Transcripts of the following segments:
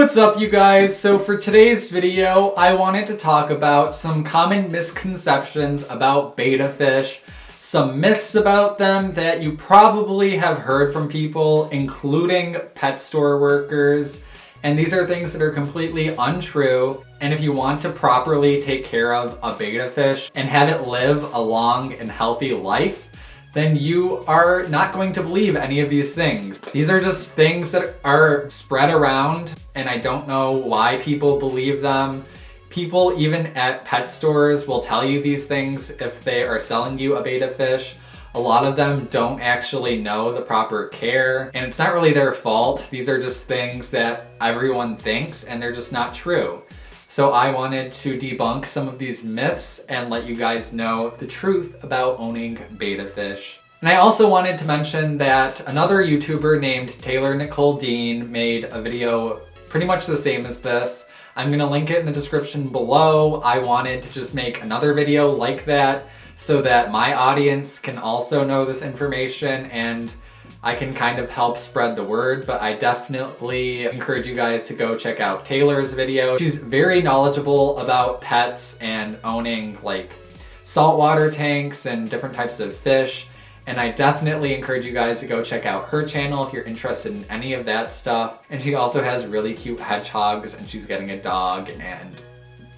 what's up you guys? So for today's video, I wanted to talk about some common misconceptions about betta fish, some myths about them that you probably have heard from people, including pet store workers. And these are things that are completely untrue. And if you want to properly take care of a betta fish and have it live a long and healthy life, then you are not going to believe any of these things. These are just things that are spread around, and I don't know why people believe them. People even at pet stores will tell you these things if they are selling you a betta fish. A lot of them don't actually know the proper care, and it's not really their fault. These are just things that everyone thinks, and they're just not true. So I wanted to debunk some of these myths and let you guys know the truth about owning betta fish. And I also wanted to mention that another YouTuber named Taylor Nicole Dean made a video pretty much the same as this. I'm gonna link it in the description below. I wanted to just make another video like that so that my audience can also know this information and I can kind of help spread the word, but I definitely encourage you guys to go check out Taylor's video. She's very knowledgeable about pets and owning like saltwater tanks and different types of fish. And I definitely encourage you guys to go check out her channel if you're interested in any of that stuff. And she also has really cute hedgehogs and she's getting a dog, and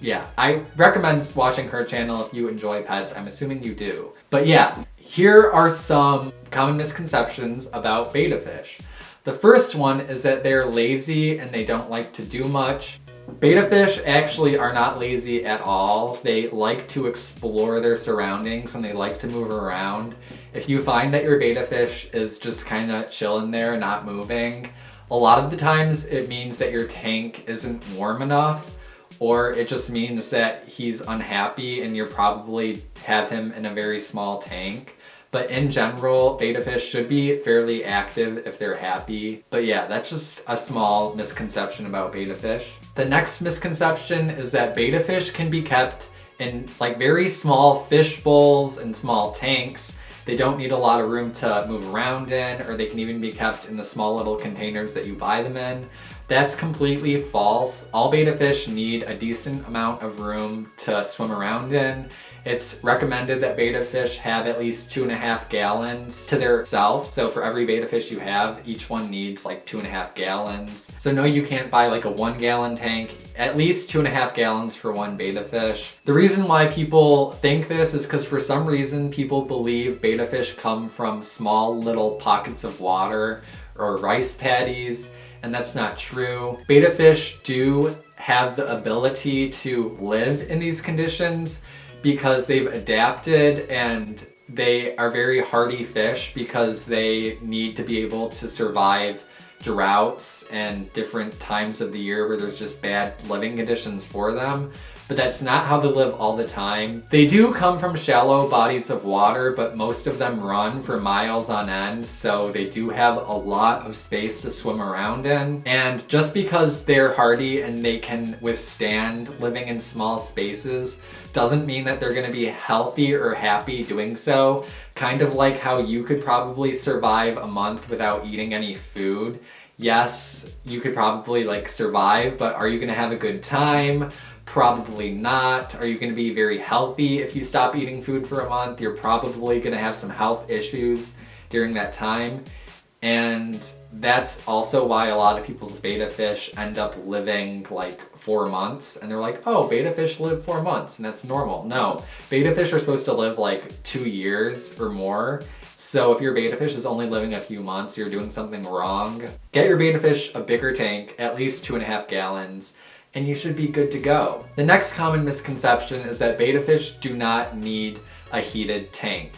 yeah, I recommend watching her channel if you enjoy pets. I'm assuming you do. But yeah, here are some common misconceptions about betta fish. The first one is that they're lazy and they don't like to do much. Betta fish actually are not lazy at all. They like to explore their surroundings and they like to move around. If you find that your betta fish is just kind of chilling there, not moving, a lot of the times it means that your tank isn't warm enough, or it just means that he's unhappy and you probably have him in a very small tank. But in general, betta fish should be fairly active if they're happy. But yeah, that's just a small misconception about betta fish. The next misconception is that betta fish can be kept in like very small fish bowls and small tanks. They don't need a lot of room to move around in, or they can even be kept in the small little containers that you buy them in. That's completely false. All betta fish need a decent amount of room to swim around in. It's recommended that betta fish have at least 2.5 gallons to their self. So for every betta fish you have, each one needs like 2.5 gallons. So no, you can't buy like a 1-gallon tank, at least 2.5 gallons for one betta fish. The reason why people think this is because for some reason people believe betta fish come from small little pockets of water or rice paddies, and that's not true. Betta fish do have the ability to live in these conditions because they've adapted, and they are very hardy fish because they need to be able to survive droughts and different times of the year where there's just bad living conditions for them. But that's not how they live all the time. They do come from shallow bodies of water, but most of them run for miles on end, so they do have a lot of space to swim around in. And just because they're hardy and they can withstand living in small spaces doesn't mean that they're gonna be healthy or happy doing so. Kind of like how you could probably survive a month without eating any food. Yes, you could probably like survive, but are you gonna have a good time? Probably not. Are you going to be very healthy if you stop eating food for a month? You're probably going to have some health issues during that time. And that's also why a lot of people's betta fish end up living like 4 months. And they're like, oh, betta fish live 4 months and that's normal. No, betta fish are supposed to live like 2 years or more. So if your betta fish is only living a few months, you're doing something wrong. Get your betta fish a bigger tank, at least 2.5 gallons. And you should be good to go. The next common misconception is that betta fish do not need a heated tank.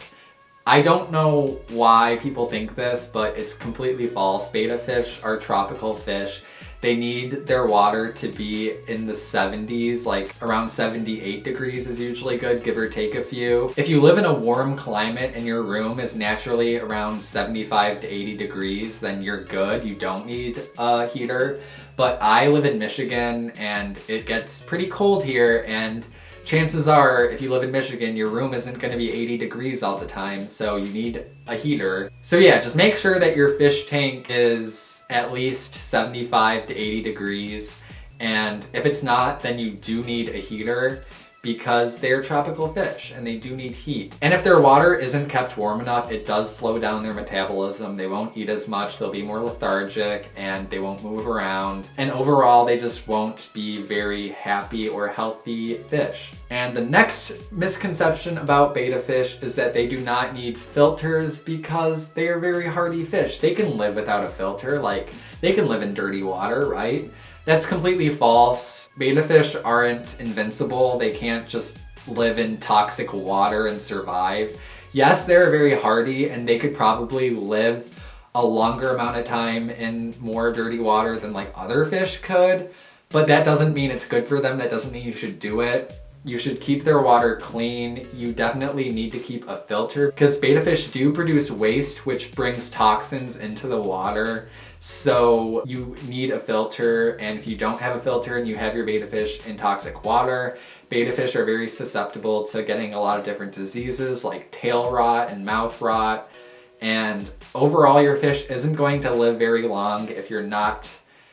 I don't know why people think this, but it's completely false. Betta fish are tropical fish. They need their water to be in the 70s, like around 78 degrees is usually good, give or take a few. If you live in a warm climate and your room is naturally around 75 to 80 degrees, then you're good. You don't need a heater. But I live in Michigan and it gets pretty cold here, and chances are, if you live in Michigan, your room isn't going to be 80 degrees all the time, so you need a heater. So yeah, just make sure that your fish tank is at least 75 to 80 degrees. And if it's not, then you do need a heater because they're tropical fish and they do need heat. And if their water isn't kept warm enough, it does slow down their metabolism. They won't eat as much, they'll be more lethargic, and they won't move around. And overall, they just won't be very happy or healthy fish. And the next misconception about betta fish is that they do not need filters because they are very hardy fish. They can live without a filter, like they can live in dirty water, right? That's completely false. Betta fish aren't invincible. They can't just live in toxic water and survive. Yes, they're very hardy and they could probably live a longer amount of time in more dirty water than like other fish could, but that doesn't mean it's good for them. That doesn't mean you should do it. You should keep their water clean. You definitely need to keep a filter because betta fish do produce waste, which brings toxins into the water. So you need a filter, and if you don't have a filter and you have your betta fish in toxic water, betta fish are very susceptible to getting a lot of different diseases like tail rot and mouth rot. And overall, your fish isn't going to live very long if you're not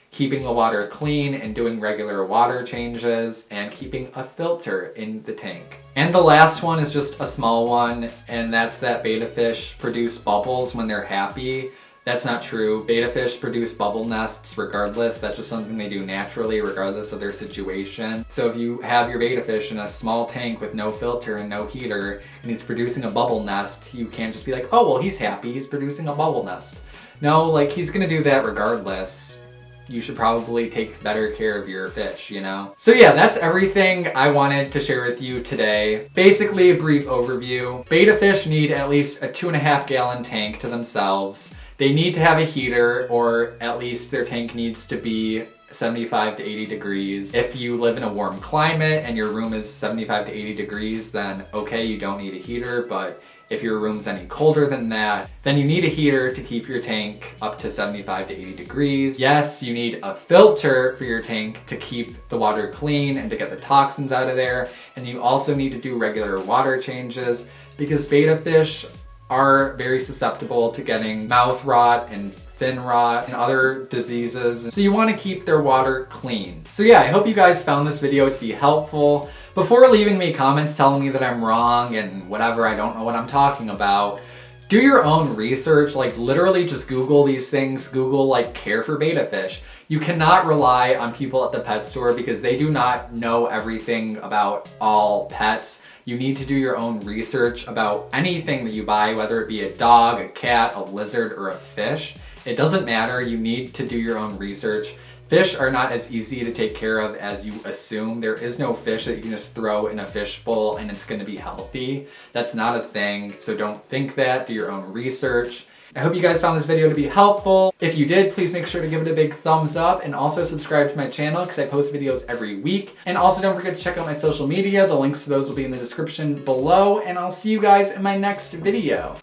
keeping the water clean and doing regular water changes and keeping a filter in the tank. And the last one is just a small one, and that's that betta fish produce bubbles when they're happy. That's not true. Betta fish produce bubble nests regardless. That's just something they do naturally regardless of their situation. So if you have your betta fish in a small tank with no filter and no heater and it's producing a bubble nest, you can't just be like, oh, well, he's happy, he's producing a bubble nest. No, like he's gonna do that regardless. You should probably take better care of your fish, you know? So yeah, that's everything I wanted to share with you today. Basically a brief overview. Betta fish need at least a 2.5 gallon tank to themselves. They need to have a heater, or at least their tank needs to be 75 to 80 degrees. If you live in a warm climate and your room is 75 to 80 degrees, then okay, you don't need a heater, but if your room's any colder than that, then you need a heater to keep your tank up to 75 to 80 degrees. Yes, you need a filter for your tank to keep the water clean and to get the toxins out of there. And you also need to do regular water changes because betta fish are very susceptible to getting mouth rot and fin rot and other diseases. So you want to keep their water clean. So yeah, I hope you guys found this video to be helpful. Before leaving me comments telling me that I'm wrong and whatever, I don't know what I'm talking about, do your own research. Like literally just Google these things. Google like care for betta fish. You cannot rely on people at the pet store because they do not know everything about all pets. You need to do your own research about anything that you buy, whether it be a dog, a cat, a lizard, or a fish. It doesn't matter, you need to do your own research. Fish are not as easy to take care of as you assume. There is no fish that you can just throw in a fish bowl and it's gonna be healthy. That's not a thing, so don't think that, do your own research. I hope you guys found this video to be helpful. If you did, please make sure to give it a big thumbs up and also subscribe to my channel because I post videos every week. And also don't forget to check out my social media. The links to those will be in the description below, and I'll see you guys in my next video.